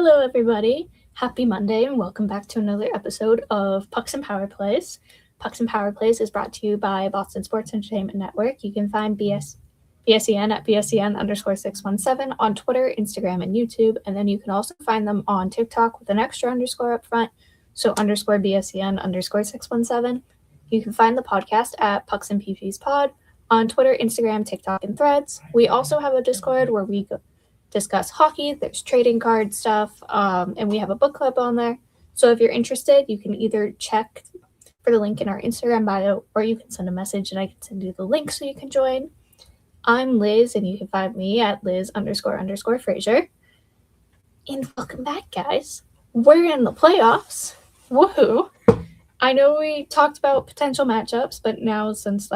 Hello, everybody. Happy Monday, and welcome back to another episode of Pucks and Power Plays. Pucks and Power Plays is brought to you by Boston Sports Entertainment Network. You can find BSEN at BSEN_617 on Twitter, Instagram, and YouTube, and then you can also find them on TikTok with an extra underscore up front, so _BSEN_617. You can find the podcast at Pucks and PP's Pod on Twitter, Instagram, TikTok, and Threads. We also have a Discord where we discuss hockey. There's trading card stuff, and we have a book club on there. So if you're interested, you can either check for the link in our Instagram bio, or you can send a message and I can send you the link so you can join. I'm Liz, and you can find me at Liz__Fraser. And welcome back, guys. We're in the playoffs. Woohoo! I know we talked about potential matchups, but now since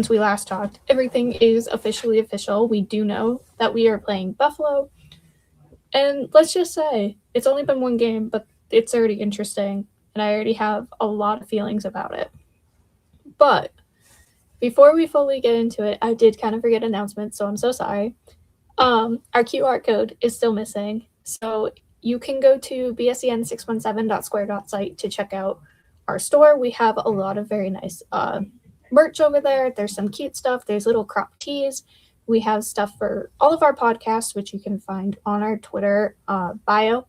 we last talked, everything is officially official. We do know that we are playing Buffalo. And let's just say, it's only been one game, but it's already interesting. And I already have a lot of feelings about it. But before we fully get into it, I did kind of forget announcements, so I'm so sorry. Our QR code is still missing. So you can go to bsen617.square.site to check out our store. We have a lot of very nice merch over there. There's some cute stuff. There's little crop tees. We have stuff for all of our podcasts, which you can find on our Twitter bio.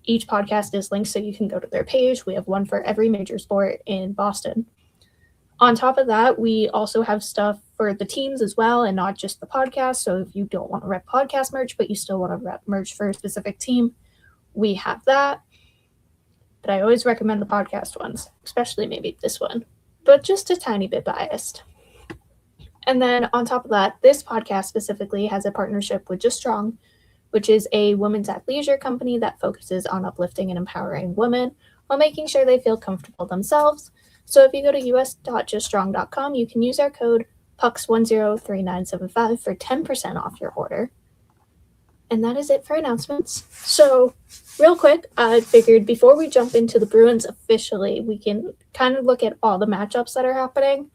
Each podcast is linked, so you can go to their page. We have one for every major sport in Boston. On top of that, we also have stuff for the teams as well, and not just the podcast. So if you don't want to rep podcast merch, but you still want to rep merch for a specific team, we have that. But I always recommend the podcast ones, especially maybe this one, but just a tiny bit biased. And then on top of that, this podcast specifically has a partnership with Just Strong, which is a women's athleisure company that focuses on uplifting and empowering women while making sure they feel comfortable themselves. So if you go to us.juststrong.com, you can use our code PUCKS103975 for 10% off your order. And that is it for announcements. So real quick, I figured before we jump into the Bruins officially, we can kind of look at all the matchups that are happening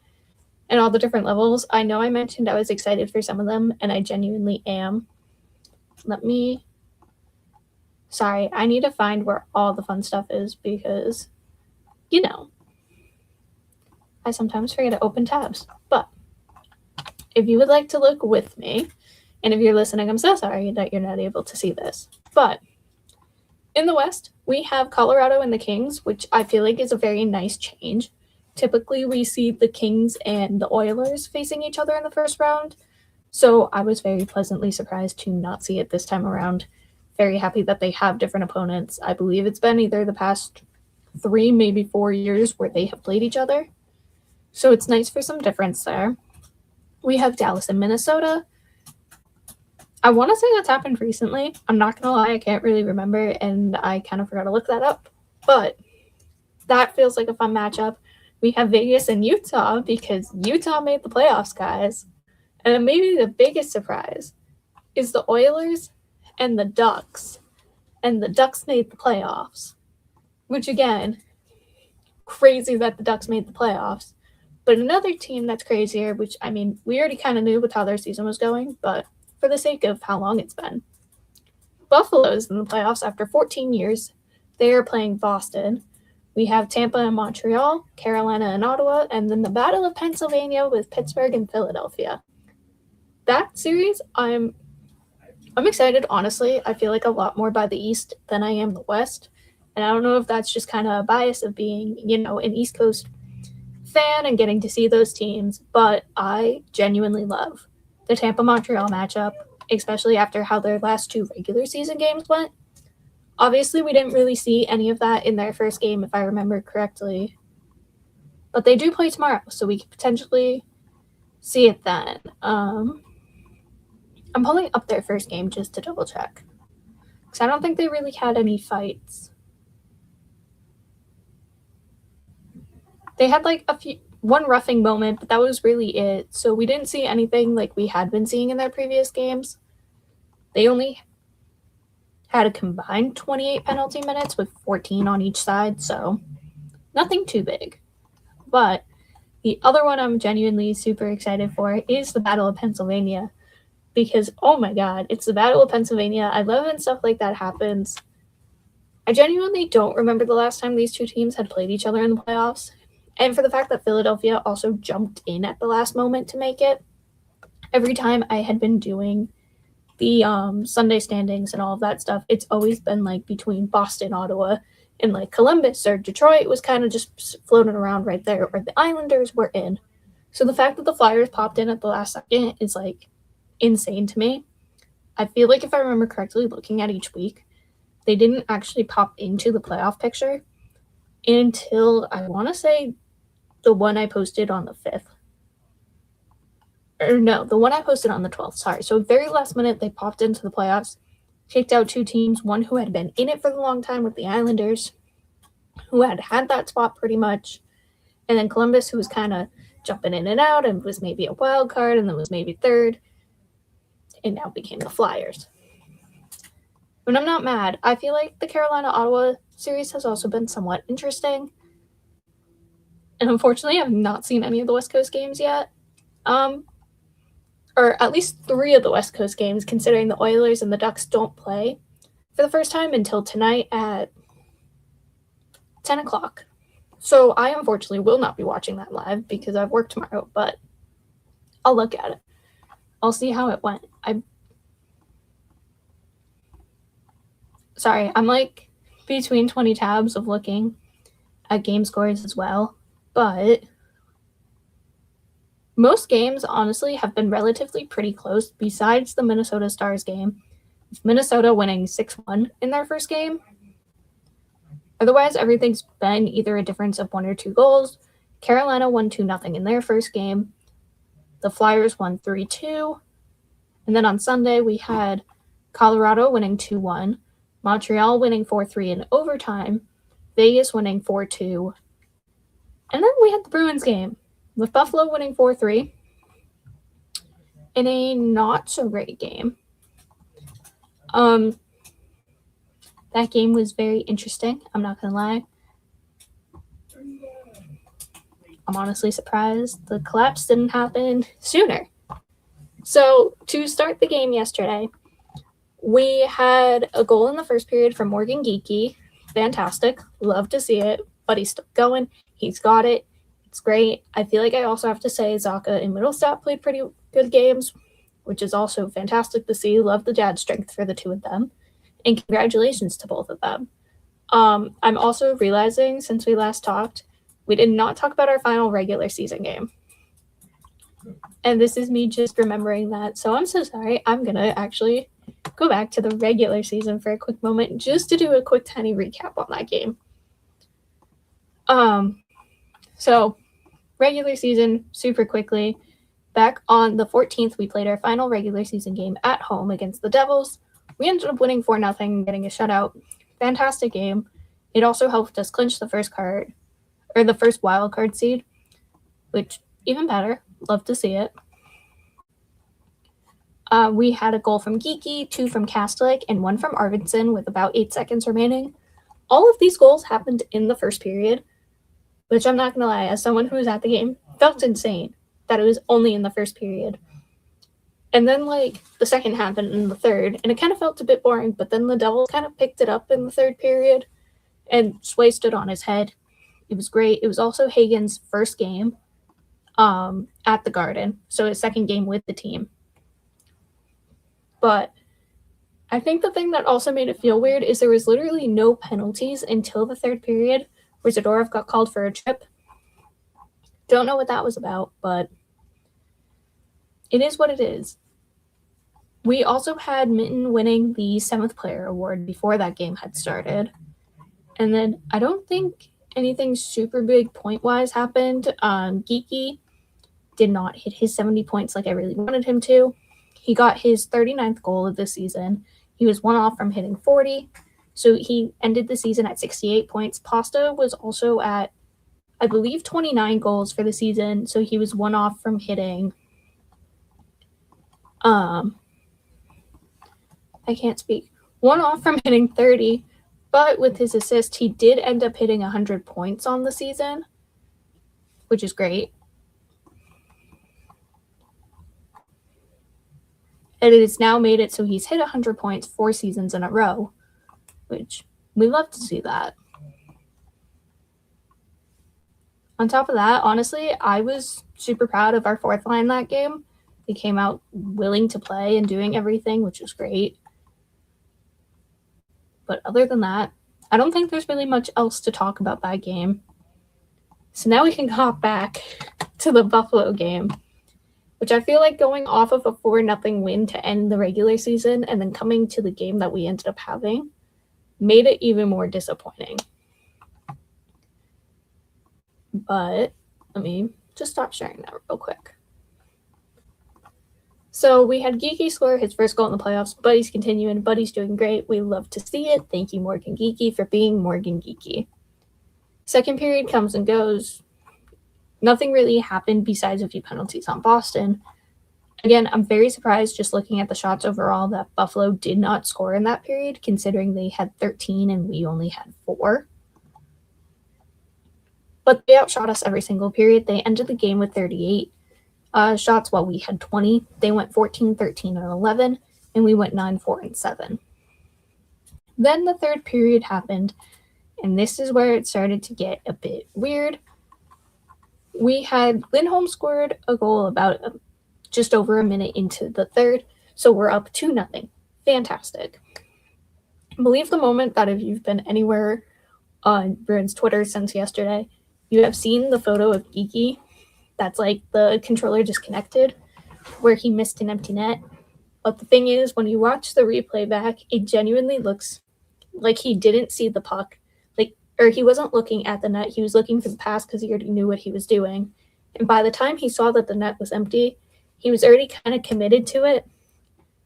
and all the different levels. I know I mentioned I was excited for some of them, and I genuinely am. Sorry, I need to find where all the fun stuff is because, I sometimes forget to open tabs. But if you would like to look with me, and if you're listening, I'm so sorry that you're not able to see this. But in the West, we have Colorado and the Kings, which I feel like is a very nice change. Typically, we see the Kings and the Oilers facing each other in the first round. So I was very pleasantly surprised to not see it this time around. Very happy that they have different opponents. I believe it's been either the past 3, maybe 4 years where they have played each other. So it's nice for some difference there. We have Dallas and Minnesota. I want to say that's happened recently. I'm not going to lie, I can't really remember, and I kind of forgot to look that up. But that feels like a fun matchup. We have Vegas and Utah because Utah made the playoffs, guys. And maybe the biggest surprise is the Oilers and the Ducks. And the Ducks made the playoffs. Which, again, crazy that the Ducks made the playoffs. But another team that's crazier, which, we already kind of knew with how their season was going, but for the sake of how long it's been, Buffalo's in the playoffs after 14 years. They are playing Boston. We have Tampa and Montreal, Carolina and Ottawa, and then the Battle of Pennsylvania with Pittsburgh and Philadelphia. That series, I'm excited, honestly. I feel like a lot more by the East than I am the West. And I don't know if that's just kind of a bias of being, an East Coast fan and getting to see those teams, but I genuinely love the Tampa-Montreal matchup, especially after how their last 2 regular season games went. Obviously, we didn't really see any of that in their first game, if I remember correctly. But they do play tomorrow, so we could potentially see it then. I'm pulling up their first game just to double check, because I don't think they really had any fights. They had one roughing moment, but that was really it. So we didn't see anything like we had been seeing in their previous games. They only had a combined 28 penalty minutes with 14 on each side, so nothing too big. But the other one I'm genuinely super excited for is the Battle of Pennsylvania. because, oh my god, it's the Battle of Pennsylvania. I love it when stuff like that happens. I genuinely don't remember the last time these two teams had played each other in the playoffs. And for the fact that Philadelphia also jumped in at the last moment to make it, every time I had been doing the Sunday standings and all of that stuff, it's always been like between Boston, Ottawa, and like Columbus or Detroit was kind of just floating around right there, or the Islanders were in. So the fact that the Flyers popped in at the last second is like insane to me. I feel like if I remember correctly, looking at each week, they didn't actually pop into the playoff picture until, I want to say, the one I posted on the 5th. Or no, the one I posted on the 12th, sorry. So very last minute, they popped into the playoffs, kicked out two teams, one who had been in it for a long time with the Islanders, who had had that spot pretty much, and then Columbus, who was kind of jumping in and out and was maybe a wild card and then was maybe third, and now became the Flyers. But I'm not mad. I feel like the Carolina-Ottawa series has also been somewhat interesting. And unfortunately, I've not seen any of the West Coast games yet. Or at least 3 of the West Coast games, considering the Oilers and the Ducks don't play for the first time until tonight at 10 o'clock. So I unfortunately will not be watching that live because I've work tomorrow, but I'll look at it. I'll see how it went. I'm like between 20 tabs of looking at game scores as well, but most games, honestly, have been relatively pretty close besides the Minnesota Stars game, with Minnesota winning 6-1 in their first game. Otherwise, everything's been either a difference of 1 or 2 goals. Carolina won 2-0 in their first game. The Flyers won 3-2. And then on Sunday, we had Colorado winning 2-1, Montreal winning 4-3 in overtime, Vegas winning 4-2. And then we had the Bruins game, with Buffalo winning 4-3 in a not-so-great game. That game was very interesting, I'm not going to lie. I'm honestly surprised the collapse didn't happen sooner. So, to start the game yesterday, we had a goal in the first period from Morgan Geekie. Fantastic. Love to see it. But he's still going. He's got it. It's great. I feel like I also have to say Zacha and Middlestat played pretty good games, which is also fantastic to see. Love the dad strength for the two of them. And congratulations to both of them. I'm also realizing, since we last talked, we did not talk about our final regular season game. And this is me just remembering that. So I'm so sorry. I'm going to actually go back to the regular season for a quick moment just to do a quick tiny recap on that game. So regular season, super quickly. Back on the 14th, we played our final regular season game at home against the Devils. We ended up winning 4-0, getting a shutout. Fantastic game. It also helped us clinch the first wild card seed, which even better. Love to see it. We had a goal from Geekie, 2 from Kastelic, and 1 from Arvidsson with about 8 seconds remaining. All of these goals happened in the first period, which I'm not going to lie, as someone who was at the game, felt insane that it was only in the first period. And then, the second happened in the third, and it kind of felt a bit boring, but then the Devils kind of picked it up in the third period, and Sway stood on his head. It was great. It was also Hagen's first game at the Garden, so his second game with the team. But I think the thing that also made it feel weird is there was literally no penalties until the third period, where Zadorov got called for a trip. Don't know what that was about, but it is what it is. We also had Minton winning the 7th player award before that game had started. And then I don't think anything super big point-wise happened. Geekie did not hit his 70 points like I really wanted him to. He got his 39th goal of the season. He was 1 off from hitting 40. So he ended the season at 68 points. Pasta was also at, I believe, 29 goals for the season. So he was 1 off from hitting I can't speak. 1 off from hitting 30, but with his assist, he did end up hitting 100 points on the season, which is great. And it has now made it so he's hit 100 points 4 seasons in a row, which we love to see that. On top of that, honestly, I was super proud of our fourth line that game. They came out willing to play and doing everything, which was great. But other than that, I don't think there's really much else to talk about that game. So now we can hop back to the Buffalo game, which I feel like going off of a 4-0 win to end the regular season and then coming to the game that we ended up having made it even more disappointing. But let me just stop sharing that real quick. So we had Geeky score his first goal in the playoffs. Buddy's continuing. Buddy's doing great. We love to see it. Thank you, Morgan Geeky, for being Morgan Geeky. Second period comes and goes. Nothing really happened besides a few penalties on Boston. Again, I'm very surprised just looking at the shots overall that Buffalo did not score in that period, considering they had 13 and we only had 4. But they outshot us every single period. They ended the game with 38 shots while we had 20. They went 14, 13, and 11, and we went 9, 4, and 7. Then the third period happened, and this is where it started to get a bit weird. We had Lindholm scored a goal about just over a minute into the third, so we're up 2-0. Fantastic. Believe the moment that if you've been anywhere on Bruins Twitter since yesterday, you have seen the photo of Geeky that's like the controller disconnected, where he missed an empty net. But the thing is, when you watch the replay back, it genuinely looks like he didn't see the puck. Or he wasn't looking at the net. He was looking for the pass because he already knew what he was doing. And by the time he saw that the net was empty, he was already kind of committed to it.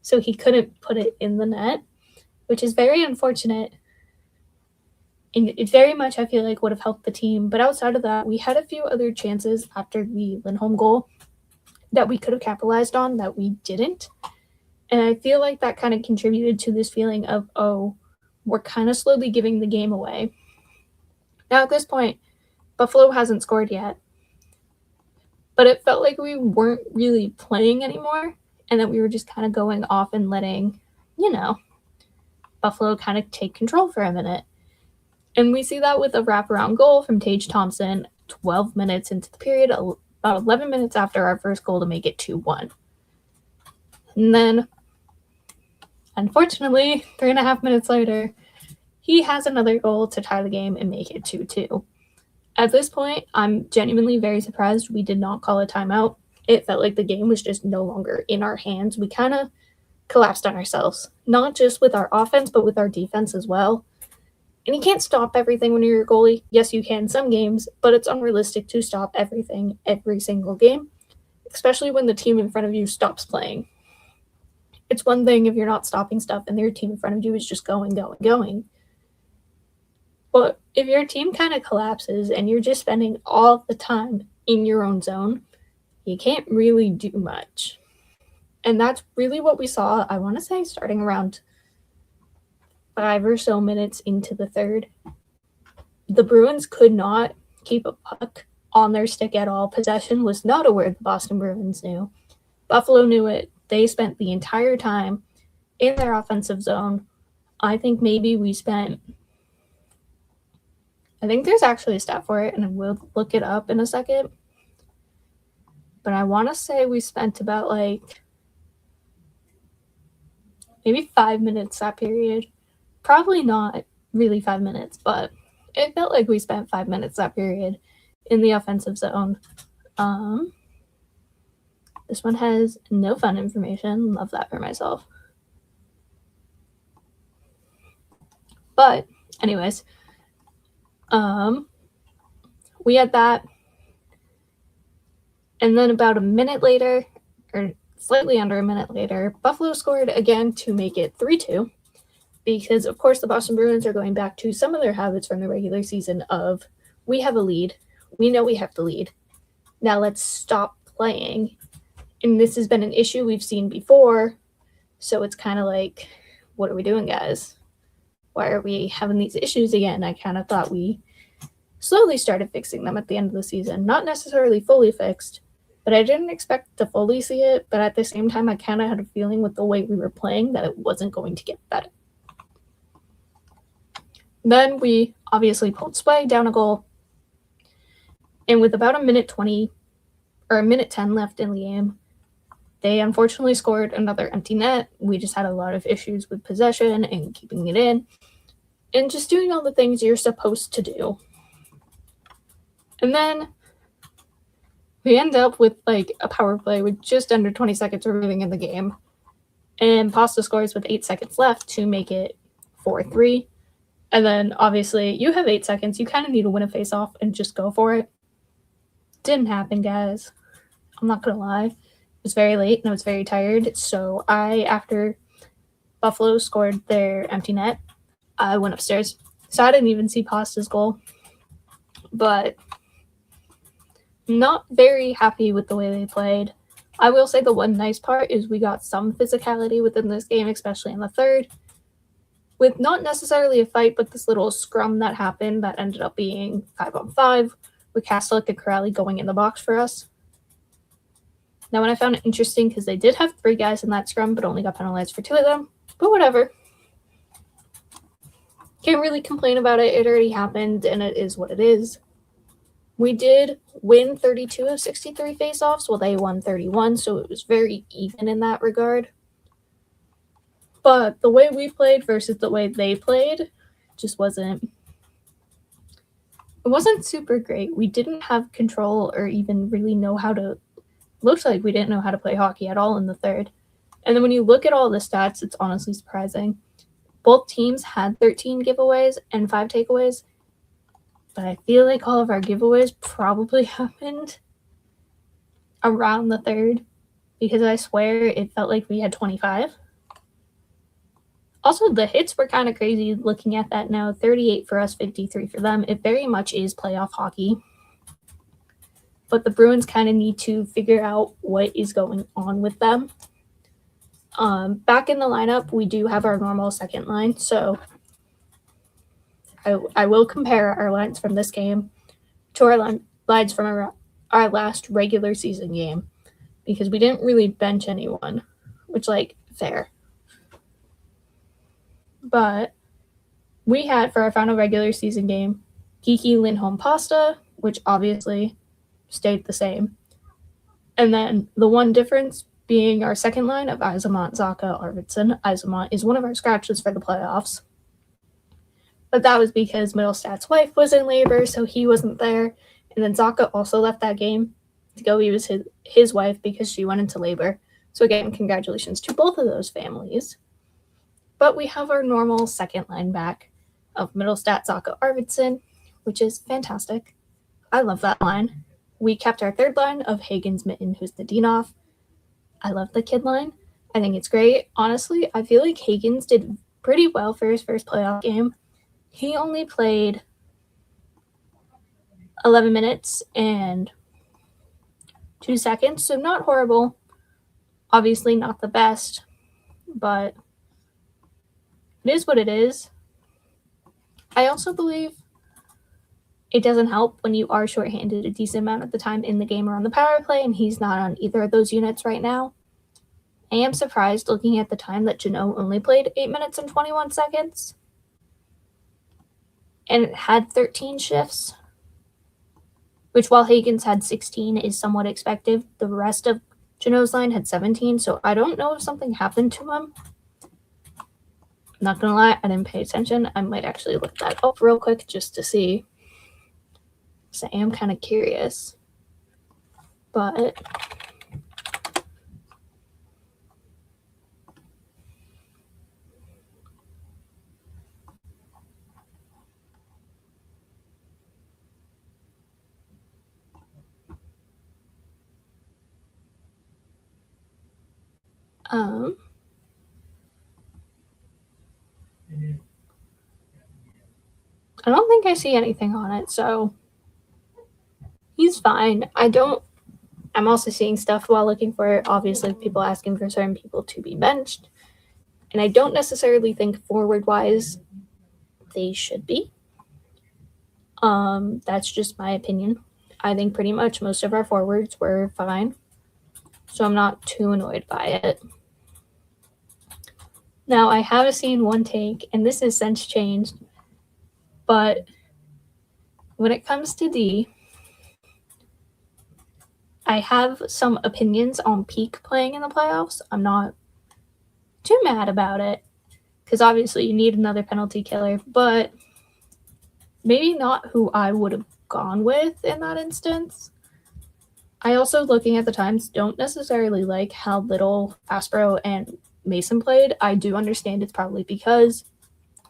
So he couldn't put it in the net, which is very unfortunate. And it very much, I feel like, would have helped the team. But outside of that, we had a few other chances after the Lindholm goal that we could have capitalized on that we didn't. And I feel like that kind of contributed to this feeling of, oh, we're kind of slowly giving the game away. Now, at this point, Buffalo hasn't scored yet, but it felt like we weren't really playing anymore and that we were just kind of going off and letting, Buffalo kind of take control for a minute. And we see that with a wraparound goal from Tage Thompson 12 minutes into the period, about 11 minutes after our first goal to make it 2-1. And then, unfortunately, 3.5 minutes later, he has another goal to tie the game and make it 2-2. At this point, I'm genuinely very surprised we did not call a timeout. It felt like the game was just no longer in our hands. We kind of collapsed on ourselves, not just with our offense, but with our defense as well. And you can't stop everything when you're a goalie. Yes, you can some games, but it's unrealistic to stop everything every single game, especially when the team in front of you stops playing. It's one thing if you're not stopping stuff and your team in front of you is just going. But if your team kind of collapses and you're just spending all the time in your own zone, you can't really do much. And that's really what we saw, I want to say, starting around 5 or so minutes into the third. The Bruins could not keep a puck on their stick at all. Possession was not a word the Boston Bruins knew. Buffalo knew it. They spent the entire time in their offensive zone. I think maybe we spent... I think there's actually a stat for it, and I will look it up in a second. But I want to say we spent about maybe 5 minutes that period. Probably not really 5 minutes, but it felt like we spent 5 minutes that period in the offensive zone. This one has no fun information. Love that for myself. But anyways, we had that. And then about a minute later, or slightly under a minute later, Buffalo scored again to make it 3-2. Because, of course, the Boston Bruins are going back to some of their habits from the regular season of, we have a lead. We know we have the lead. Now let's stop playing. And this has been an issue we've seen before. So it's kind of like, what are we doing, guys? Why are we having these issues again? I kind of thought we slowly started fixing them at the end of the season. Not necessarily fully fixed, but I didn't expect to fully see it. But at the same time, I kind of had a feeling with the way we were playing that it wasn't going to get better. Then we obviously pulled sway down a goal. And with about a minute 20 or a minute 10 left in the game, they unfortunately scored another empty net. We just had a lot of issues with possession and keeping it in and just doing all the things you're supposed to do. And then we end up with like a power play with just under 20 seconds remaining in the game. And Pasta scores with 8 seconds left to make it 4-3. And then obviously you have 8 seconds. You kind of need to win a face-off and just go for it. Didn't happen, guys. I'm not going to lie. It was very late and I was very tired. So after Buffalo scored their empty net, I went upstairs. So I didn't even see Pasta's goal. But not very happy with the way they played. I will say the one nice part is we got some physicality within this game, especially in the third, with not necessarily a fight, but this little scrum that happened that ended up being 5-on-5 with Kastelik and Corrali going in the box for us. Now, when I found it interesting, because they did have 3 guys in that scrum, but only got penalized for 2 of them, but whatever. Can't really complain about it. It already happened, and it is what it is. We did win 32 of 63 faceoffs, while they won 31, so it was very even in that regard. But the way we played versus the way they played just wasn't super great. We didn't have control or even really know how to – looks like we didn't know how to play hockey at all in the third. And then when you look at all the stats, it's honestly surprising. Both teams had 13 giveaways and 5 takeaways. But I feel like all of our giveaways probably happened around the third because I swear it felt like we had 25. Also, the hits were kind of crazy looking at that now. 38 for us, 53 for them. It very much is playoff hockey. But the Bruins kind of need to figure out what is going on with them. Back in the lineup, we do have our normal second line, so I will compare our lines from this game to our lines from our last regular season game because we didn't really bench anyone, which, like, fair. But we had, for our final regular season game, Kiki, Lindholm, Pasta, which obviously stayed the same. And then the one difference being our second line of Yzerman, Zacha, Arvidsson. Yzerman is one of our scratches for the playoffs. But that was because Middlestad's wife was in labor, so he wasn't there. And then Zacha also left that game to go be with his wife because she went into labor. So again, congratulations to both of those families. But we have our normal second line back of Middlestad, Zacha, Arvidsson, which is fantastic. I love that line. We kept our third line of Hagens, Mitten, Husnadinov. I love the kid line. I think it's great. Honestly, I feel like Hagens did pretty well for his first playoff game. He only played 11 minutes and 2 seconds, so not horrible. Obviously not the best, but it is what it is. I also believe it doesn't help when you are shorthanded a decent amount of the time in the game or on the power play, and he's not on either of those units right now. I am surprised looking at the time that Jeannot only played 8 minutes and 21 seconds. And it had 13 shifts, which while Hagens had 16 is somewhat expected. The rest of Jeannot's line had 17, so I don't know if something happened to him. I'm not going to lie, I didn't pay attention. I might actually look that up real quick just to see. So I am kind of curious. But I don't think I see anything on it, so he's fine. I'm also seeing stuff while looking for, obviously, people asking for certain people to be benched. And I don't necessarily think forward-wise they should be. That's just my opinion. I think pretty much most of our forwards were fine, so I'm not too annoyed by it. Now, I have seen one take, and this has since changed, but when it comes to D, I have some opinions on Peak playing in the playoffs. I'm not too mad about it, because obviously you need another penalty killer, but maybe not who I would have gone with in that instance. I also, looking at the times, don't necessarily like how little Aspro and Mason played. I do understand it's probably because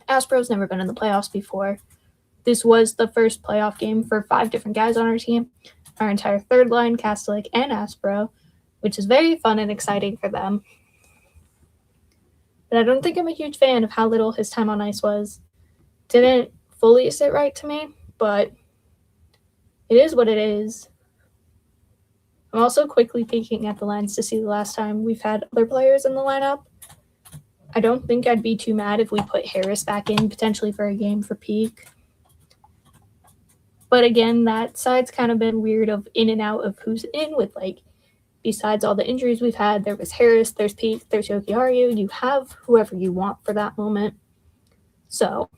Aspro's never been in the playoffs before. This was the first playoff game for 5 different guys on our team. Our entire third line, Kastelik and Aspro, which is very fun and exciting for them. But I don't think I'm a huge fan of how little his time on ice was. Didn't fully sit right to me, but it is what it is. I'm also quickly peeking at the lines to see the last time we've had other players in the lineup. I don't think I'd be too mad if we put Harris back in potentially for a game for Peak. But again, that side's kind of been weird of in and out of who's in with, like, besides all the injuries we've had, there was Harris, there's Peak, there's Yokiharu. You have whoever you want for that moment. So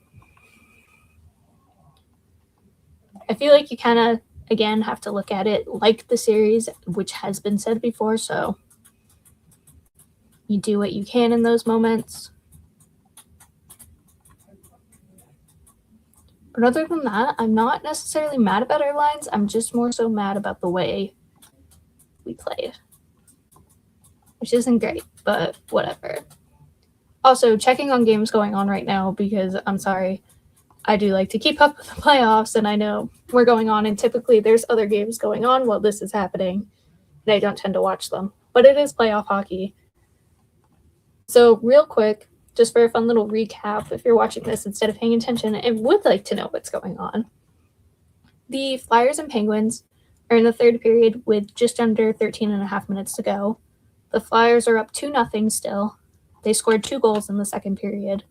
I feel like you kind of, again, have to look at it like the series, which has been said before, so you do what you can in those moments. But other than that, I'm not necessarily mad about our lines. I'm just more so mad about the way we played, which isn't great, but whatever. Also, checking on games going on right now, because I'm sorry, I do like to keep up with the playoffs, and I know we're going on, and typically there's other games going on while this is happening, and I don't tend to watch them. But it is playoff hockey. So real quick, just for a fun little recap, if you're watching this instead of paying attention and would like to know what's going on, the Flyers and Penguins are in the third period with just under 13 and a half minutes to go. The Flyers are up 2-0 still. They scored 2 goals in the second period.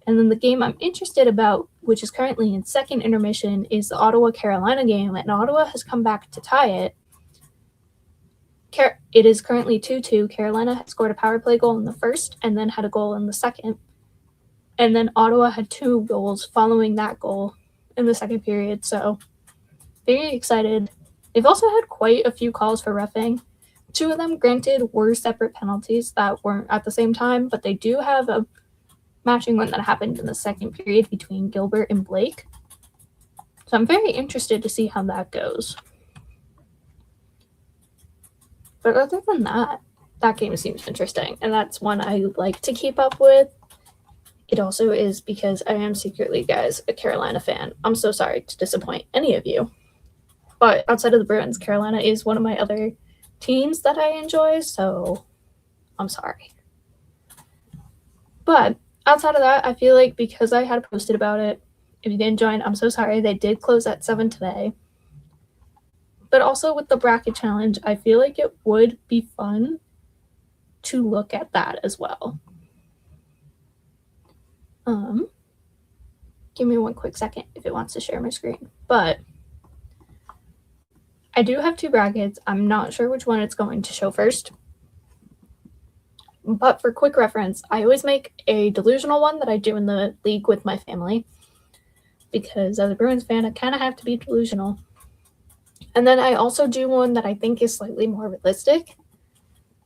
And then the game I'm interested about, which is currently in second intermission, is the Ottawa-Carolina game, and Ottawa has come back to tie it. It is currently 2-2. Carolina had scored a power play goal in the first and then had a goal in the second. And then Ottawa had 2 goals following that goal in the second period, so very excited. They've also had quite a few calls for reffing. 2 of them, granted, were separate penalties that weren't at the same time, but they do have a matching one that happened in the second period between Gilbert and Blake. So I'm very interested to see how that goes. But other than that, that game seems interesting, and that's one I like to keep up with. It also is because I am secretly, guys, a Carolina fan. I'm so sorry to disappoint any of you. But outside of the Bruins, Carolina is one of my other teams that I enjoy, so I'm sorry. But outside of that, I feel like because I had posted about it, if you didn't join, I'm so sorry. They did close at 7 today. But also with the bracket challenge, I feel like it would be fun to look at that as well. Give me one quick second if it wants to share my screen. But I do have 2 brackets. I'm not sure which one it's going to show first. But for quick reference, I always make a delusional one that I do in the league with my family. Because as a Bruins fan, I kind of have to be delusional. And then I also do one that I think is slightly more realistic.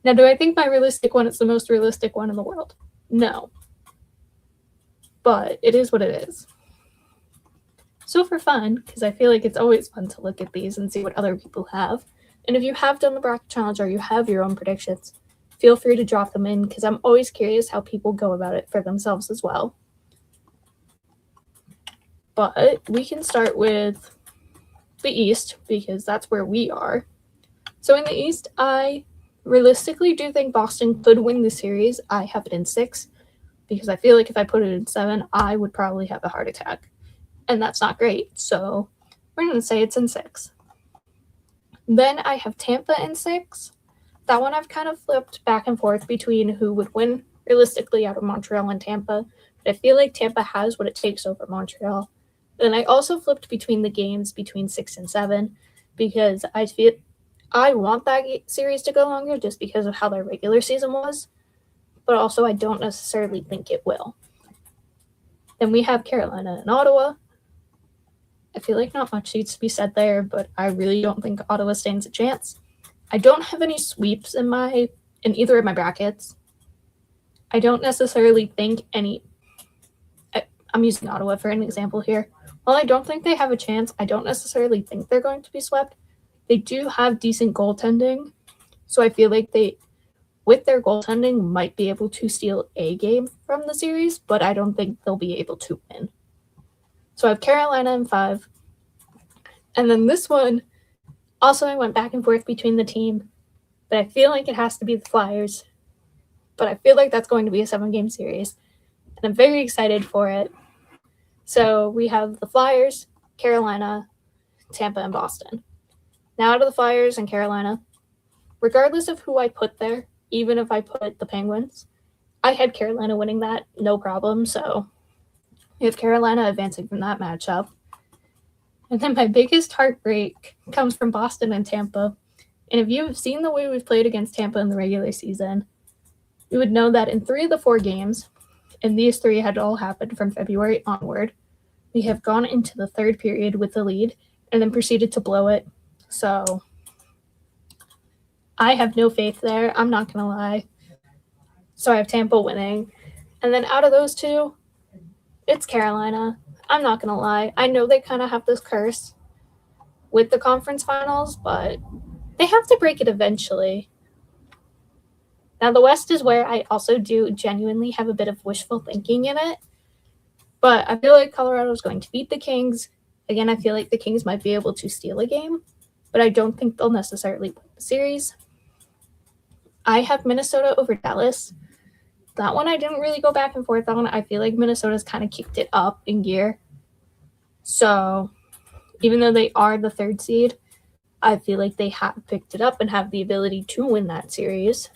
Now, do I think my realistic one is the most realistic one in the world? No. But it is what it is. So for fun, because I feel like it's always fun to look at these and see what other people have. And if you have done the bracket challenge or you have your own predictions, feel free to drop them in, because I'm always curious how people go about it for themselves as well. But we can start with the East, because that's where we are. So in the East, I realistically do think Boston could win the series. I have it in 6, because I feel like if I put it in 7, I would probably have a heart attack. And that's not great, so we're going to say it's in 6. Then I have Tampa in 6. That one I've kind of flipped back and forth between who would win realistically out of Montreal and Tampa. But I feel like Tampa has what it takes over Montreal. Then I also flipped between the games between 6 and 7. because I want that series to go longer just because of how their regular season was, but also I don't necessarily think it will. Then we have Carolina and Ottawa. I feel like not much needs to be said there, but I really don't think Ottawa stands a chance. I don't have any sweeps in either of my brackets. I don't necessarily think I'm using Ottawa for an example here. While I don't think they have a chance, I don't necessarily think they're going to be swept. They do have decent goaltending, so I feel like they, with their goaltending, might be able to steal a game from the series, but I don't think they'll be able to win. So I have Carolina in 5. And then this one, also I went back and forth between the team, but I feel like it has to be the Flyers. But I feel like that's going to be a 7-game series, and I'm very excited for it. So we have the Flyers, Carolina, Tampa, and Boston. Now out of the Flyers and Carolina, regardless of who I put there, even if I put the Penguins, I had Carolina winning that, no problem. So we have Carolina advancing from that matchup. And then my biggest heartbreak comes from Boston and Tampa. And if you have seen the way we've played against Tampa in the regular season, you would know that in 3 of the 4 games, and these 3 had all happened from February onward, we have gone into the 3rd period with the lead and then proceeded to blow it. So I have no faith there. I'm not going to lie. So I have Tampa winning. And then out of those 2, it's Carolina. I'm not going to lie. I know they kind of have this curse with the conference finals, but they have to break it eventually. Now, the West is where I also do genuinely have a bit of wishful thinking in it. But I feel like Colorado is going to beat the Kings. Again, I feel like the Kings might be able to steal a game, but I don't think they'll necessarily win the series. I have Minnesota over Dallas. That one I didn't really go back and forth on. I feel like Minnesota's kind of kicked it up in gear. So even though they are the 3rd seed, I feel like they have picked it up and have the ability to win that series.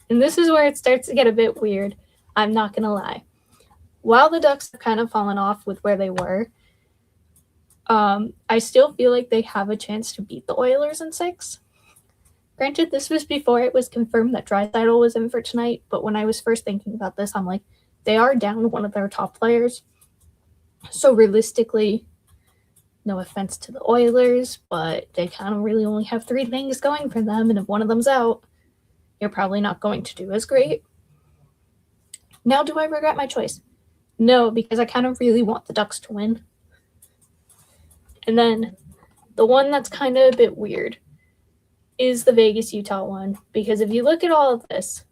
And this is where it starts to get a bit weird. I'm not going to lie. While the Ducks have kind of fallen off with where they were, I still feel like they have a chance to beat the Oilers in 6. Granted, this was before it was confirmed that Draisaitl was in for tonight, but when I was first thinking about this, I'm like, they are down one of their top players. So realistically, no offense to the Oilers, but they kind of really only have 3 things going for them, and if one of them's out, you're probably not going to do as great. Now, do I regret my choice? No, because I kind of really want the Ducks to win. And then the one that's kind of a bit weird is the Vegas-Utah one, because if you look at all of this,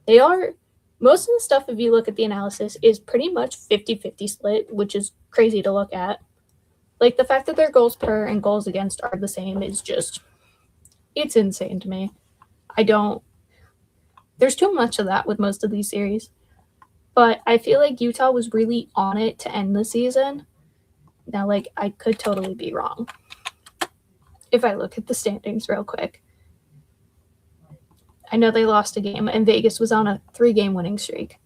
most of the stuff, if you look at the analysis, is pretty much 50-50 split, which is crazy to look at. Like, the fact that their goals per and goals against are the same is just, it's insane to me. There's too much of that with most of these series. But I feel like Utah was really on it to end the season. Now, like, I could totally be wrong if I look at the standings real quick. I know they lost a game, and Vegas was on a 3-game winning streak.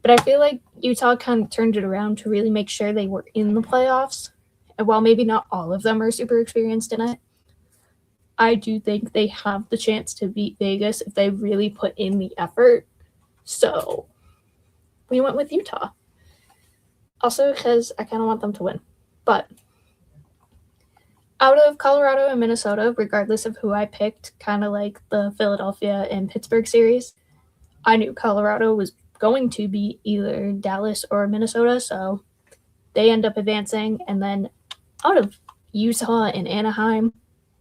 But I feel like Utah kind of turned it around to really make sure they were in the playoffs. And while maybe not all of them are super experienced in it, I do think they have the chance to beat Vegas if they really put in the effort. So we went with Utah. Also because I kind of want them to win. But out of Colorado and Minnesota, regardless of who I picked, kind of like the Philadelphia and Pittsburgh series, I knew Colorado was going to beat either Dallas or Minnesota, so they end up advancing. And then out of Utah and Anaheim,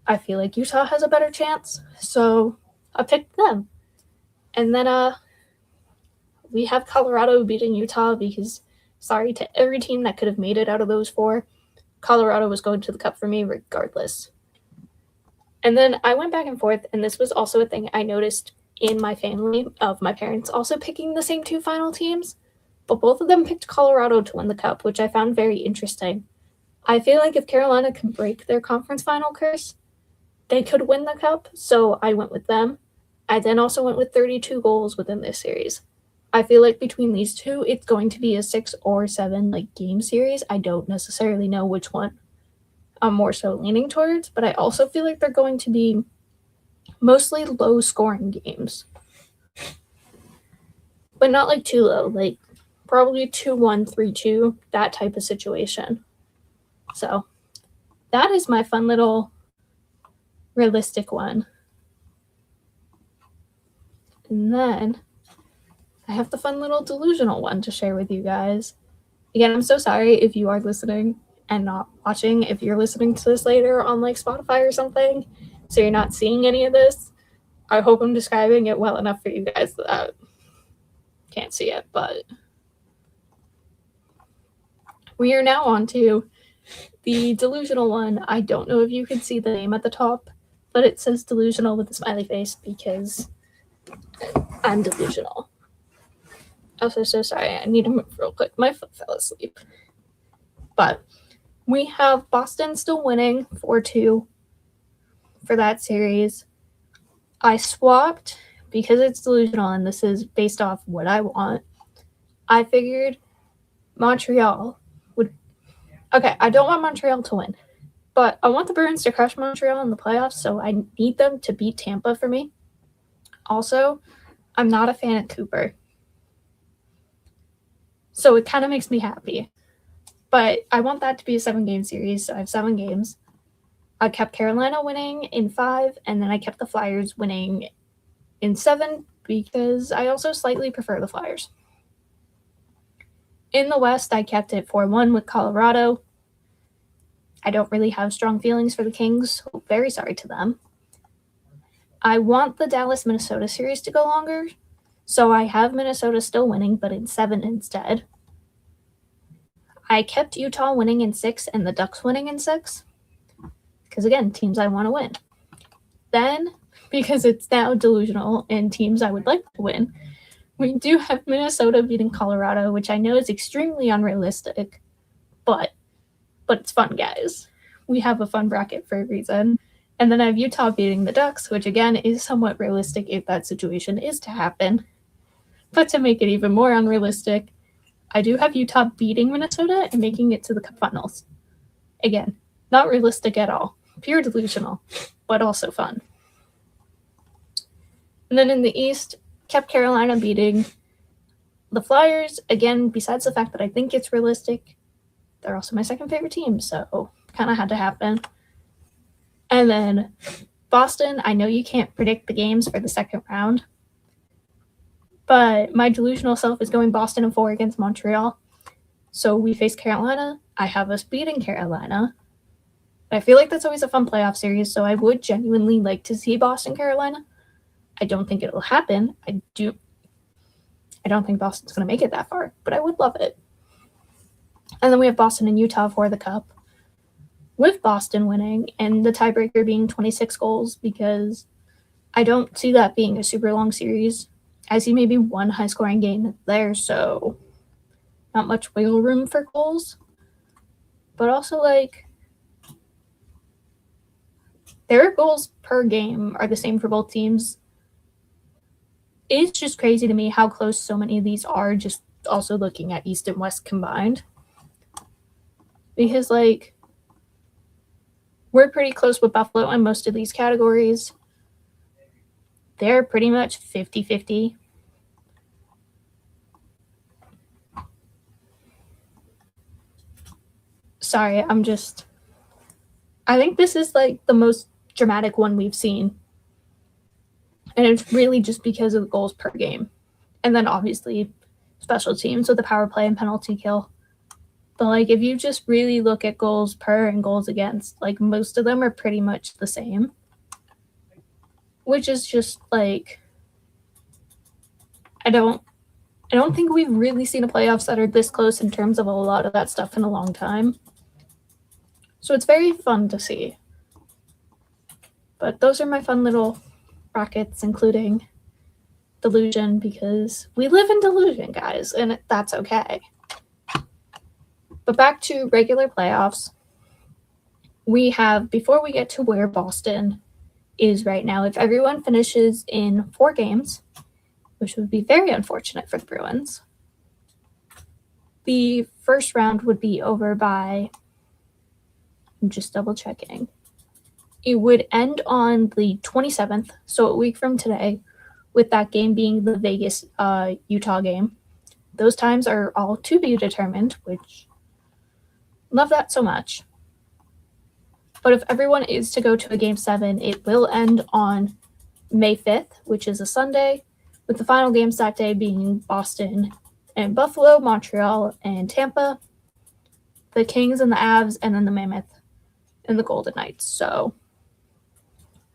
I feel like Utah has a better chance, so I picked them. And then we have Colorado beating Utah because, sorry to every team that could have made it out of those 4, Colorado was going to the Cup for me regardless. And then I went back and forth, and this was also a thing I noticed in my family of my parents also picking the same 2 final teams, but both of them picked Colorado to win the Cup, which I found very interesting. I feel like if Carolina can break their conference final curse, they could win the Cup, so I went with them. I then also went with 32 goals within this series. I feel like between these 2, it's going to be a 6 or 7 game series. I don't necessarily know which one. I'm more so leaning towards, but I also feel like they're going to be mostly low-scoring games. But not like too low, like probably 2-1, 3-2, that type of situation. So that is my fun little realistic one. And then I have the fun little delusional one to share with you guys. Again, I'm so sorry if you are listening and not watching. If you're listening to this later on like Spotify or something, so you're not seeing any of this, I hope I'm describing it well enough for you guys that can't see it. But we are now on to the delusional one. I don't know if you can see the name at the top, but it says delusional with a smiley face because I'm delusional. Also, so sorry. I need to move real quick. My foot fell asleep. But we have Boston still winning 4-2 for that series. I swapped because it's delusional and this is based off what I want. I figured Montreal would. Okay, I don't want Montreal to win, but I want the Bruins to crush Montreal in the playoffs, so I need them to beat Tampa for me. Also, I'm not a fan of Cooper, so it kind of makes me happy. But I want that to be a 7-game series, so I have 7 games. I kept Carolina winning in 5, and then I kept the Flyers winning in 7 because I also slightly prefer the Flyers. In the West, I kept it 4-1 with Colorado. I don't really have strong feelings for the Kings, so very sorry to them. I want the Dallas-Minnesota series to go longer, so I have Minnesota still winning, but in 7 instead. I kept Utah winning in 6 and the Ducks winning in 6. Because, again, teams I want to win. Then, because it's now delusional and teams I would like to win, we do have Minnesota beating Colorado, which I know is extremely unrealistic, but it's fun, guys. We have a fun bracket for a reason. And then I have Utah beating the Ducks, which, again, is somewhat realistic if that situation is to happen. But to make it even more unrealistic, I do have Utah beating Minnesota and making it to the Cup Finals. Again, not realistic at all. Pure delusional, but also fun. And then in the East, kept Carolina beating the Flyers. Again, besides the fact that I think it's realistic, they're also my second favorite team, so kind of had to happen. And then Boston, I know you can't predict the games for the second round, but my delusional self is going Boston in 4 against Montreal. So we face Carolina. I have us beating Carolina. I feel like that's always a fun playoff series, so I would genuinely like to see Boston-Carolina. I don't think it'll happen. I don't think Boston's going to make it that far, but I would love it. And then we have Boston and Utah for the Cup, with Boston winning and the tiebreaker being 26 goals because I don't see that being a super long series. I see maybe one high-scoring game there, so not much wiggle room for goals. But also, like, their goals per game are the same for both teams. It's just crazy to me how close so many of these are, just also looking at East and West combined. Because, like, we're pretty close with Buffalo in most of these categories. They're pretty much 50-50. Sorry, I think this is, like, the most dramatic one we've seen. And it's really just because of the goals per game. And then, obviously, special teams with the power play and penalty kill. But, like, if you just really look at goals per and goals against, like, most of them are pretty much the same. Which is just, like, I don't think we've really seen a playoffs that are this close in terms of a lot of that stuff in a long time. So it's very fun to see. But those are my fun little brackets, including delusion, because we live in delusion, guys, and that's okay. But back to regular playoffs, we have, before we get to where Boston is right now, if everyone finishes in 4 games, which would be very unfortunate for the Bruins, the first round would be over by I'm just double checking. It would end on the 27th, so a week from today, with that game being the Vegas Utah game. Those times are all to be determined, which love that so much. But if everyone is to go to a Game 7, it will end on May 5th, which is a Sunday, with the final games that day being Boston and Buffalo, Montreal and Tampa, the Kings and the Avs, and then the Mammoth and the Golden Knights. So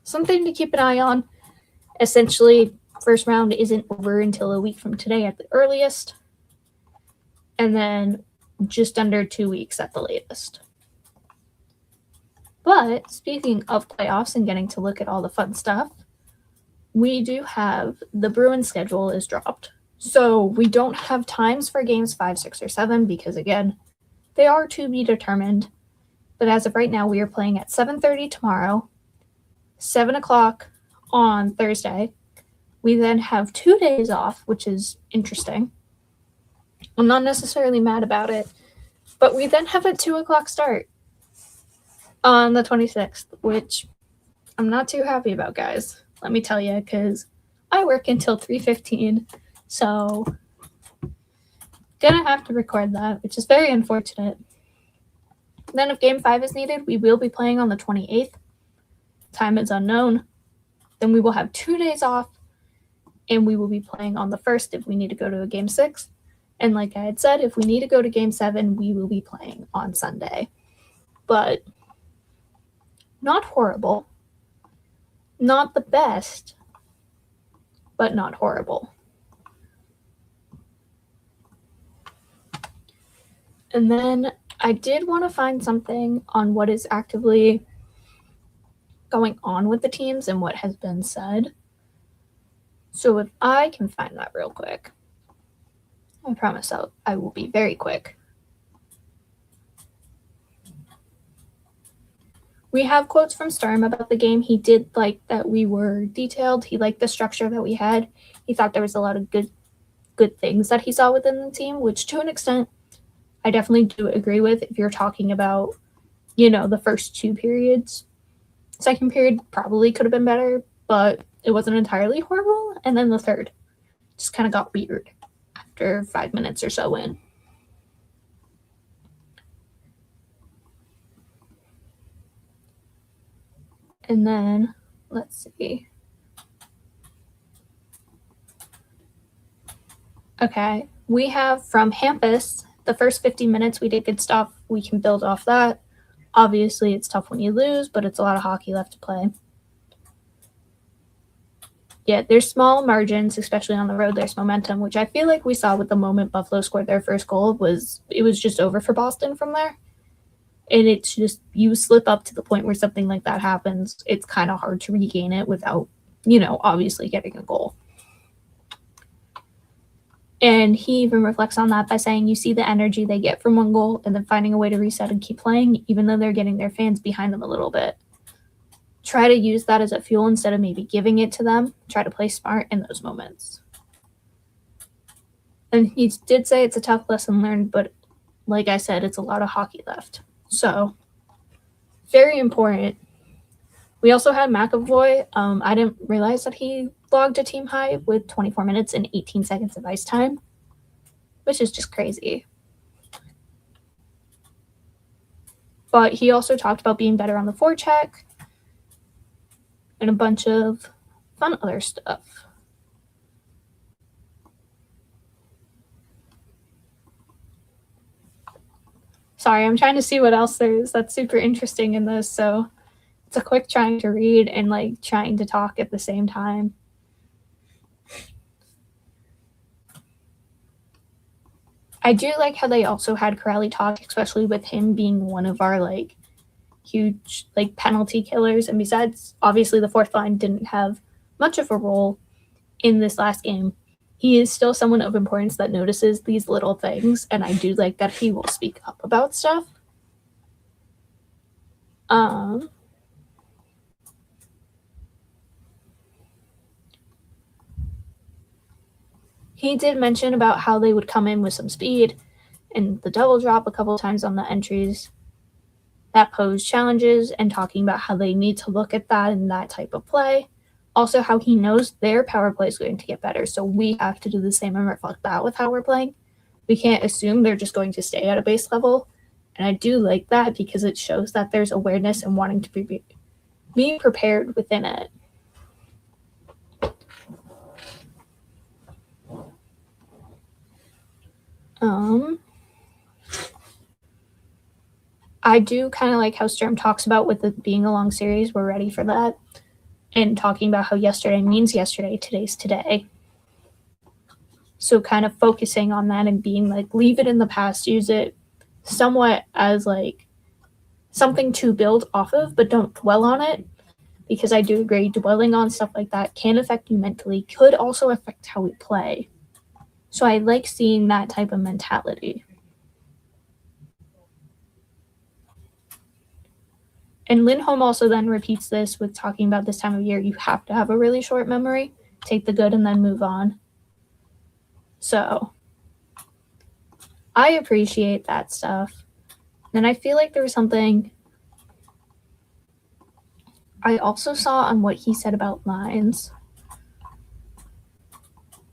something to keep an eye on. Essentially, first round isn't over until a week from today at the earliest, and then just under 2 weeks at the latest. But speaking of playoffs and getting to look at all the fun stuff, we do have the Bruins schedule is dropped. So we don't have times for games 5, 6, or 7 because, again, they are to be determined. But as of right now, we are playing at 7:30 tomorrow, 7 o'clock on Thursday. We then have 2 days off, which is interesting. I'm not necessarily mad about it. But we then have a 2 o'clock start on the 26th, which I'm not too happy about, guys. Let me tell you, because I work until 3:15, so gonna have to record that, which is very unfortunate. Then if Game 5 is needed, we will be playing on the 28th. Time is unknown. Then we will have 2 days off, and we will be playing on the 1st if we need to go to a Game 6. And like I had said, if we need to go to Game 7, we will be playing on Sunday. But not horrible. Not the best, but not horrible. And then I did want to find something on what is actively going on with the teams and what has been said. So if I can find that real quick, I promise I will be very quick. We have quotes from Sturm about the game. He did like that we were detailed. He liked the structure that we had. He thought there was a lot of good things that he saw within the team, which to an extent I definitely do agree with if you're talking about, the first 2 periods. Second period probably could have been better, but it wasn't entirely horrible. And then the third just kind of got weird after 5 minutes or so in. And then, let's see. Okay, we have from Hampus, the first 50 minutes we did good stuff. We can build off that. Obviously, it's tough when you lose, but it's a lot of hockey left to play. Yeah, there's small margins, especially on the road. There's momentum, which I feel like we saw with the moment Buffalo scored their first goal. It was just over for Boston from there. And it's just, you slip up to the point where something like that happens, it's kind of hard to regain it without, obviously getting a goal. And he even reflects on that by saying you see the energy they get from one goal and then finding a way to reset and keep playing, even though they're getting their fans behind them a little bit. Try to use that as a fuel instead of maybe giving it to them. Try to play smart in those moments. And he did say it's a tough lesson learned, but like I said, it's a lot of hockey left. So, very important. We also had McAvoy. I didn't realize that he logged a team high with 24 minutes and 18 seconds of ice time, which is just crazy. But he also talked about being better on the forecheck and a bunch of fun other stuff. Sorry, I'm trying to see what else there is that's super interesting in this, so it's a quick trying to read and trying to talk at the same time. I do like how they also had Corelli talk, especially with him being one of our huge penalty killers. And besides, obviously the fourth line didn't have much of a role in this last game. He is still someone of importance that notices these little things, and I do like that he will speak up about stuff. He did mention about how they would come in with some speed and the double drop a couple times on the entries. that pose challenges and talking about how they need to look at that and that type of play. Also, how he knows their power play is going to get better, so we have to do the same and reflect that with how we're playing. We can't assume they're just going to stay at a base level, and I do like that because it shows that there's awareness and wanting to be prepared within it. I do kind of like how Sturm talks about with it being a long series, we're ready for that, and talking about how yesterday means yesterday, today's today. So kind of focusing on that and being like, leave it in the past, use it somewhat as like something to build off of, but don't dwell on it, because I do agree dwelling on stuff like that can affect you mentally, could also affect how we play. So I like seeing that type of mentality. And Lindholm also then repeats this with talking about this time of year, you have to have a really short memory, take the good and then move on. So I appreciate that stuff. And I feel like there was something I also saw on what he said about lines.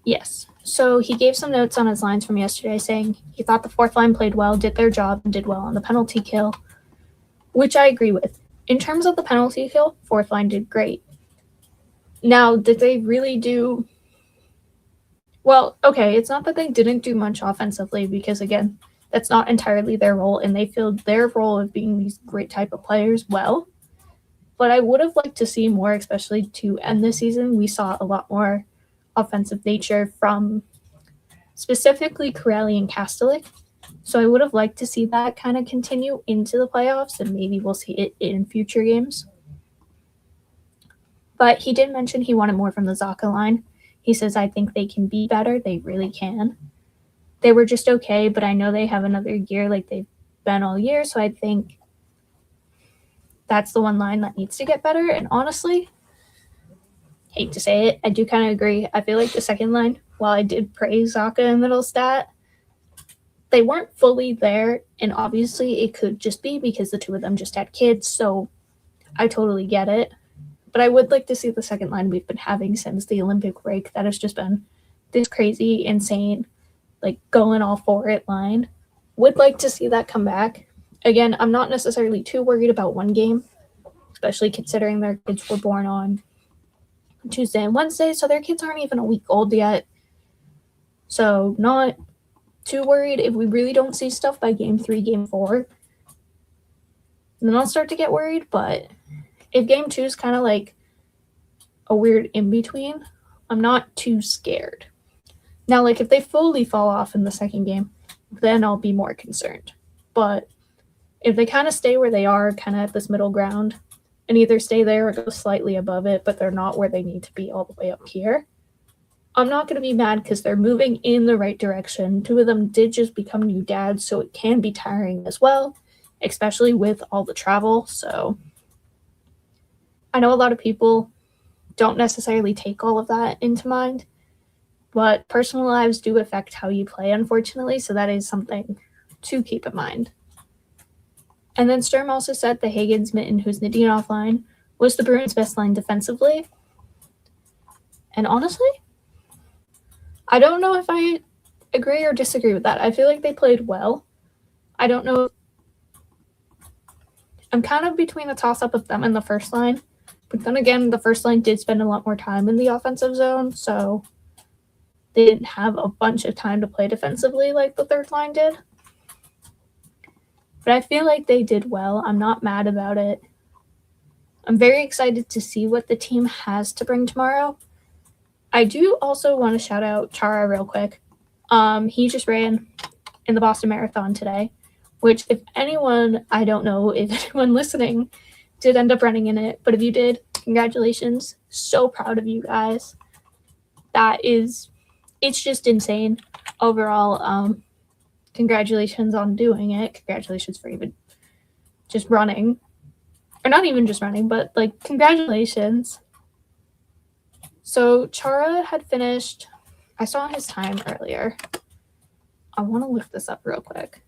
Yes. So he gave some notes on his lines from yesterday saying he thought the fourth line played well, did their job, and did well on the penalty kill, which I agree with. In terms of the penalty kill, fourth line did great. Now, did they really do... Well, okay, it's not that they didn't do much offensively because, again, that's not entirely their role, and they filled their role of being these great type of players well. But I would have liked to see more, especially to end the season. We saw a lot more offensive nature from specifically Corelli and Kastelik. So I would have liked to see that kind of continue into the playoffs, and maybe we'll see it in future games. But he did mention he wanted more from the Zacha line. He says, I think they can be better. They really can. They were just okay, but I know they have another year like they've been all year, so I think that's the one line that needs to get better. And honestly, hate to say it, I do kind of agree. I feel like the second line, while I did praise Zacha and Middlestat, they weren't fully there, and obviously it could just be because the two of them just had kids, so I totally get it. But I would like to see the second line we've been having since the Olympic break that has just been this crazy, insane, like going all for it line. Would like to see that come back. Again, I'm not necessarily too worried about one game, especially considering their kids were born on Tuesday and Wednesday, so their kids aren't even a week old yet. So not too worried. If we really don't see stuff by game 3, game 4, then I'll start to get worried. But if game 2 is kind of like a weird in-between, I'm not too scared. Now, like, if they fully fall off in the second game, then I'll be more concerned. But if they kind of stay where they are, kind of at this middle ground, and either stay there or go slightly above it, but they're not where they need to be all the way up here, I'm not going to be mad because they're moving in the right direction. 2 of them did just become new dads, so it can be tiring as well, especially with all the travel. So I know a lot of people don't necessarily take all of that into mind, but personal lives do affect how you play, unfortunately, so that is something to keep in mind. And then Sturm also said the Higgins, Mitten, who's Nadine line, was the Bruins' best line defensively. And honestly, I don't know if I agree or disagree with that. I feel like they played well. I don't know. I'm kind of between a toss-up of them and the first line. But then again, the first line did spend a lot more time in the offensive zone, so they didn't have a bunch of time to play defensively like the third line did. But I feel like they did well. I'm not mad about it. I'm very excited to see what the team has to bring tomorrow. I do also want to shout out Chara real quick. He just ran in the Boston Marathon today, which if anyone, I don't know if anyone listening did end up running in it, but if you did, congratulations. So proud of you guys. It's just insane overall. Congratulations on doing it. Congratulations for even just running. Or not even just running, but like congratulations. So Chara had finished, I saw his time earlier. I want to look this up real quick.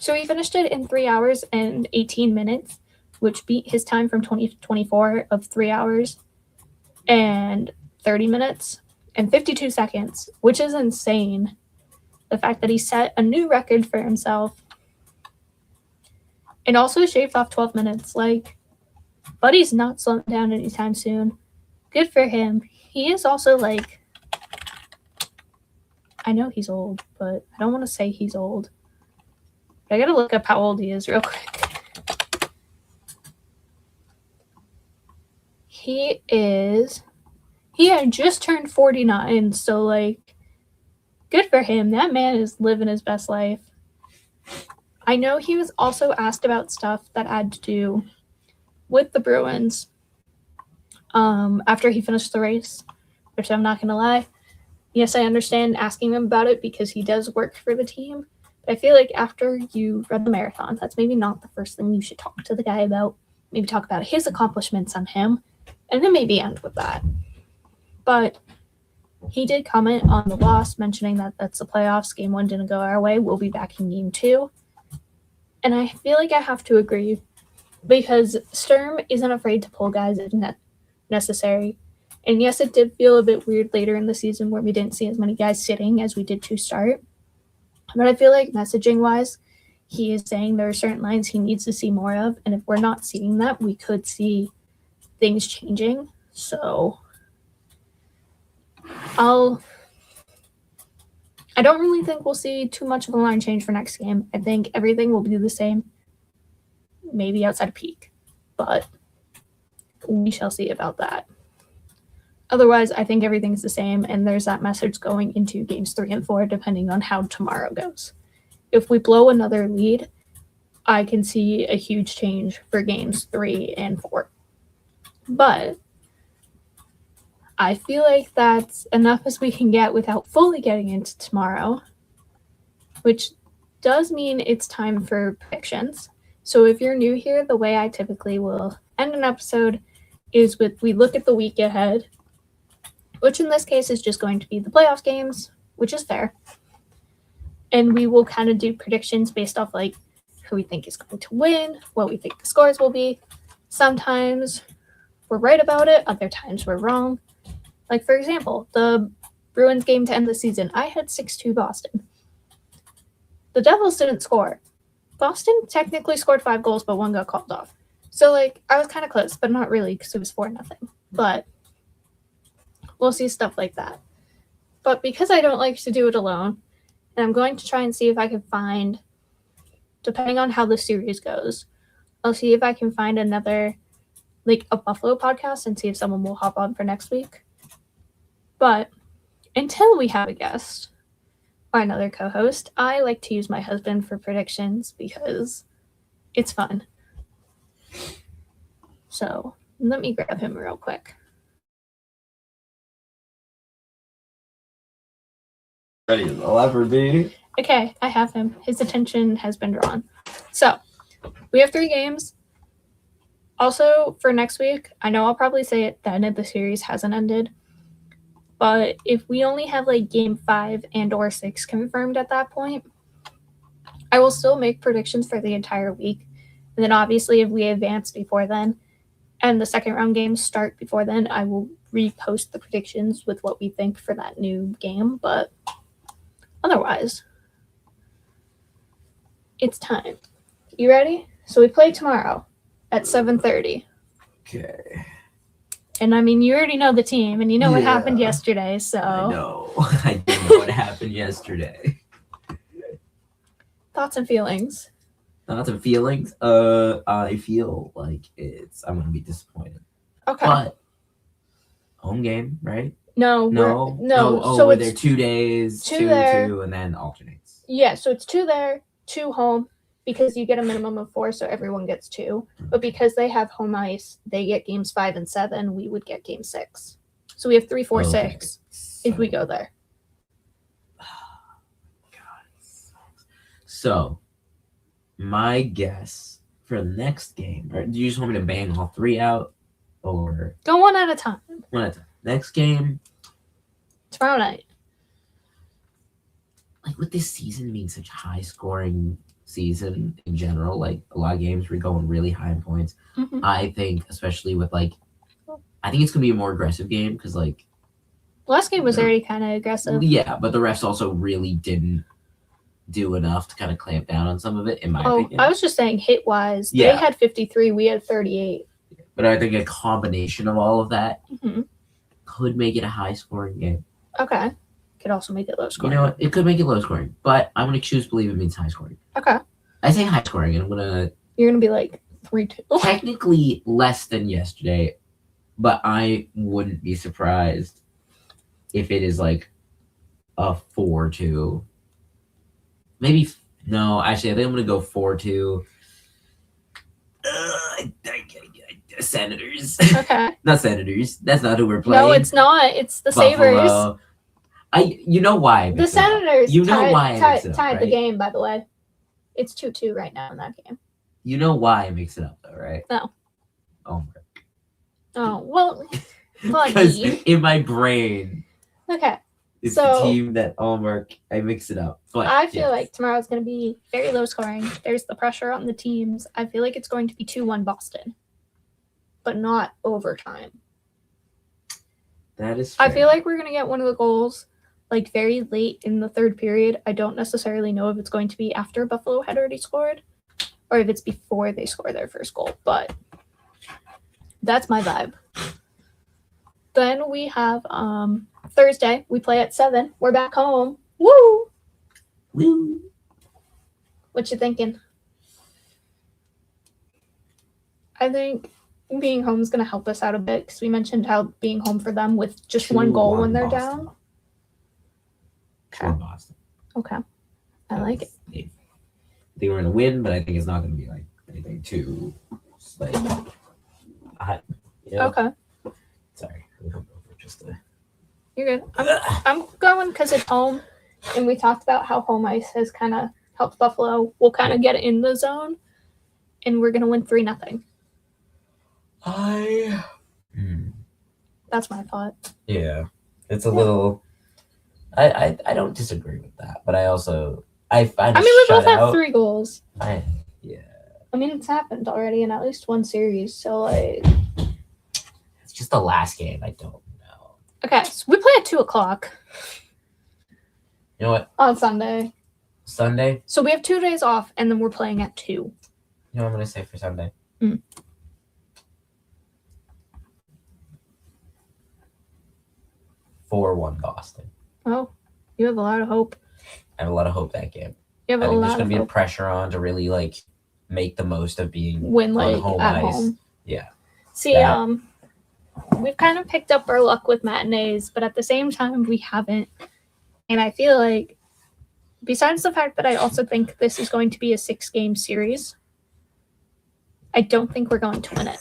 So he finished it in 3 hours and 18 minutes, which beat his time from 2024 of 3 hours and 30 minutes and 52 seconds, which is insane. The fact that he set a new record for himself and also shaved off 12 minutes. Like, Buddy's not slowing down anytime soon. Good for him. He is also, like, I know he's old, but I don't want to say he's old. I gotta look up how old he is real quick. He had just turned 49, so, like, good for him. That man is living his best life. I know he was also asked about stuff that had to do with the Bruins after he finished the race, which I'm not going to lie. Yes, I understand asking him about it because he does work for the team. But I feel like after you run the marathon, that's maybe not the first thing you should talk to the guy about. Maybe talk about his accomplishments on him, and then maybe end with that. But he did comment on the loss, mentioning that that's the playoffs. Game 1 didn't go our way. We'll be back in Game 2. And I feel like I have to agree because Sturm isn't afraid to pull guys if necessary. And yes, it did feel a bit weird later in the season where we didn't see as many guys sitting as we did to start. But I feel like messaging-wise, he is saying there are certain lines he needs to see more of. And if we're not seeing that, we could see things changing. So I don't really think we'll see too much of a line change for next game. I think everything will be the same, maybe outside of peak, but we shall see about that. Otherwise, I think everything's the same, and there's that message going into games 3 and 4, depending on how tomorrow goes. If we blow another lead, I can see a huge change for games 3 and 4. But I feel like that's enough as we can get without fully getting into tomorrow, which does mean it's time for predictions. So if you're new here, the way I typically will end an episode is with we look at the week ahead, which in this case is just going to be the playoff games, which is fair. And we will kind of do predictions based off like who we think is going to win, what we think the scores will be. Sometimes we're right about it, other times we're wrong. Like, for example, the Bruins game to end the season, I had 6-2 Boston. The Devils didn't score. Boston technically scored 5 goals, but 1 got called off. So, like, I was kind of close, but not really because it was 4-0. But we'll see stuff like that. But because I don't like to do it alone, and I'm going to try and see if I can find, depending on how the series goes, I'll see if I can find another, like, a Buffalo podcast and see if someone will hop on for next week. But until we have a guest or another co-host, I like to use my husband for predictions because it's fun. So let me grab him real quick. Ready as I'll ever be. Okay, I have him. His attention has been drawn. So we have 3 games. Also, for next week, I know I'll probably say it, the end of the series hasn't ended. But if we only have like game 5 and or 6 confirmed at that point, I will still make predictions for the entire week. And then obviously if we advance before then and the second round games start before then, I will repost the predictions with what we think for that new game. But otherwise, it's time. You ready? So we play tomorrow at 7:30. Okay. And I mean, you already know the team, and you know what happened yesterday, so. I know. I did know what happened yesterday. Thoughts and feelings. Thoughts and feelings? I feel like I'm going to be disappointed. Okay. But, home game, right? No. Oh, so were it's there 2 days, 2, and then alternates? Yeah, so it's 2 there, 2 home, because you get a minimum of 4, so everyone gets 2. But because they have home ice, they get games 5 and 7. We would get game 6. So we have 3, 4, 6 if we go there. So, my guess for the next game, or do you just want me to bang all 3 out, or go one at a time? One at a time. Next game tomorrow night. Like with this season being such high scoring season in general. Like a lot of games we're going really high in points. Mhm. I think especially with I think it's gonna be a more aggressive game because Last game was already kind of aggressive. yeah, but the refs also really didn't do enough to kind of clamp down on some of it, in my opinion. I was just saying hit wise. Yeah. They had 53, we had 38. But I think a combination of all of that Mhm. could make it a high scoring game. Okay. Could also make it low scoring. You know what? It could make it low scoring, but I'm gonna choose believe it means high scoring. Okay. I say high scoring, and I'm gonna You're gonna be like 3-2. technically less than yesterday, but I wouldn't be surprised if it is like a 4-2. Maybe no. Actually, I think I'm gonna go 4-2. Senators. Okay. Not Senators. That's not who we're playing. No, it's not. It's the Buffalo. Sabres. You know why? The Senators You know why I mix it up, tied the right? game, by the way. It's 2-2 right now in that game. You know why I mix it up, though, right? No. Oh, Oh, well, because funny. in my brain, Okay. it's So- the team that Allmark. I mix it up. But I feel yes. like tomorrow's going to be very low scoring. There's the pressure on the teams. I feel like it's going to be 2-1 Boston, but not overtime. that is. I fair. feel like we're going to get one of the goals like very late in the third period. I don't necessarily know if it's going to be after Buffalo had already scored or if it's before they score their first goal, but that's my vibe. Then we have Thursday. We play at 7. We're back home. Woo! Woo. What you thinking? I think being home is going to help us out a bit because we mentioned how being home for them with just one goal 2-1 when they're Boston. down. For Boston. Okay. I like it. I think we're gonna win, but I think it's not gonna be like anything too like hot. You know? Okay. Sorry, I'm going over just a. You're good. I'm going because it's home, and we talked about how home ice has kind of helped Buffalo. We'll kind of get in the zone, and we're going to win 3-0. That's my thought. Yeah, it's a little. I don't disagree with that, but I also I find. I mean, we both have 3 goals. Yeah, I mean, it's happened already in at least one series. So, like, it's just the last game. I don't know. okay, so we play at 2:00 You know what? on Sunday. Sunday. So we have 2 days off, and then we're playing at 2. You know what I'm gonna say for Sunday? 4-1 Boston. Oh, you have a lot of hope. I have a lot of hope that game. You have I a think there's lot gonna of be a hope. pressure on to really like make the most of being Win like on home at ice. home. Yeah. See, That- we've kind of picked up our luck with matinees, but at the same time, we haven't. And I feel like, besides the fact that I also think this is going to be a 6-game series, I don't think we're going to win it.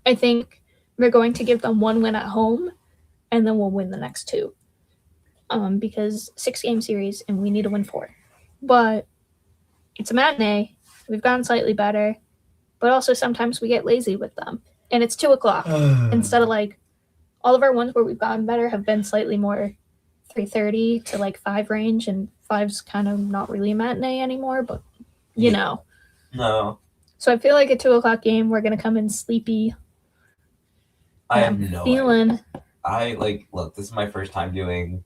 I think we're going to give them 1 win at home, and then we'll win the next 2. Because 6-game series, and we need to win 4. But it's a matinee. We've gotten slightly better, but also sometimes we get lazy with them. And it's 2:00 instead of like all of our ones where we've gotten better have been slightly more 3:30 to like 5 range, and 5's kind of not really a matinee anymore, but you know. No. So I feel like a 2:00 game, we're gonna come in sleepy. I have I'm no feeling. idea. Look, this is my first time doing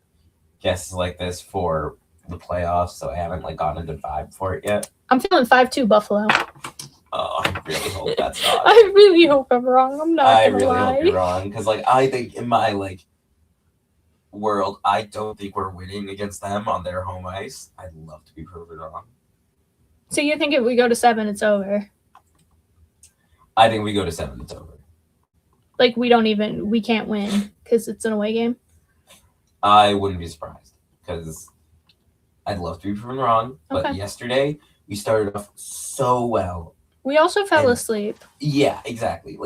guesses like this for the playoffs, so I haven't like gotten a good vibe for it yet. I'm feeling 5-2 Buffalo. Oh, I really hope that's not. I really hope I'm wrong. I'm not I gonna really lie. hope you're wrong, because I think in my world, I don't think we're winning against them on their home ice. I'd love to be proven wrong. So you think if we go to 7, it's over? I think we go to 7, it's over. Like we can't win because it's an away game. I wouldn't be surprised, because I'd love to be proven wrong. But Okay. yesterday we started off so well. We also fell And- asleep. Yeah, exactly.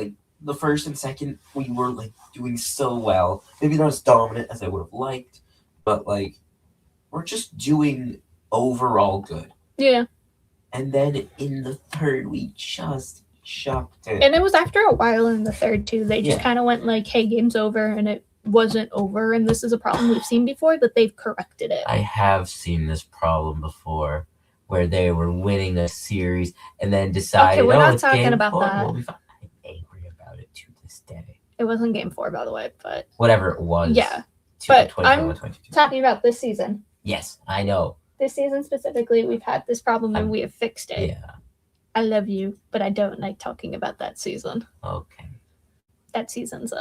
The first and second, we were doing so well. Maybe not as dominant as I would have liked, but we're just doing overall good. Yeah. And then in the third, we just shocked it. And it was after a while in the third too. They just Yeah. kind of went like, "Hey, game's over," and it wasn't over. And this is a problem we've seen before that they've corrected it. I have seen this problem before where they were winning a series and then decided, we're not it's talking game about 4, that. we'll be fine. I'm angry about it to this day. It wasn't game 4, by the way, but whatever it was. Yeah, but I'm talking about this season. Yes, I know. This season specifically, we've had this problem and we have fixed it. Yeah. I love you, but I don't like talking about that season. Okay. That season's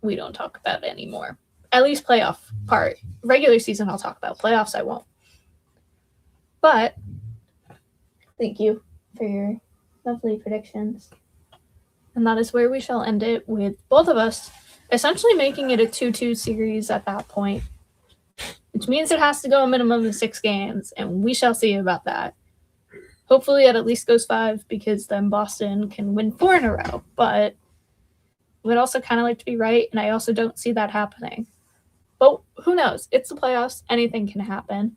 we don't talk about it anymore. At least playoff part. Regular season I'll talk about. Playoffs I won't. But thank you for your lovely predictions. And that is where we shall end it, with both of us essentially making it a 2-2 series at that point, which means it has to go a minimum of 6 games, and we shall see about that. Hopefully it at least goes 5, because then Boston can win 4 in a row, but would also kind of like to be right, and I also don't see that happening. But who knows? It's the playoffs. Anything can happen.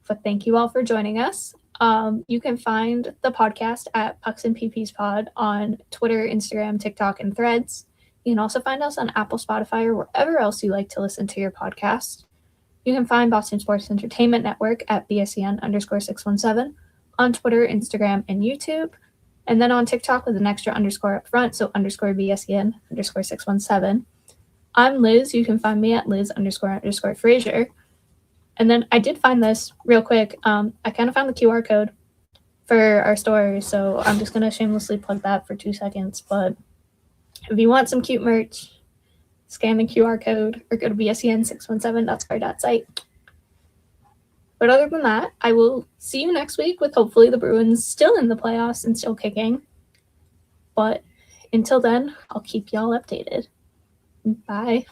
But thank you all for joining us. You can find the podcast at Pucks and PPs Pod on Twitter, Instagram, TikTok, and Threads. You can also find us on Apple, Spotify, or wherever else you like to listen to your podcast. You can find Boston Sports Entertainment Network at BSEN_617 on Twitter, Instagram, and YouTube. And then on TikTok with an extra underscore up front, so _BSEN_617. I'm Liz. You can find me at Liz__Frazier. And then I did find this real quick. I kind of found the QR code for our store, so I'm just going to shamelessly plug that for 2 seconds. But if you want some cute merch, scan the QR code or go to bsen617.site. But other than that, I will see you next week with hopefully the Bruins still in the playoffs and still kicking. But until then, I'll keep y'all updated. Bye.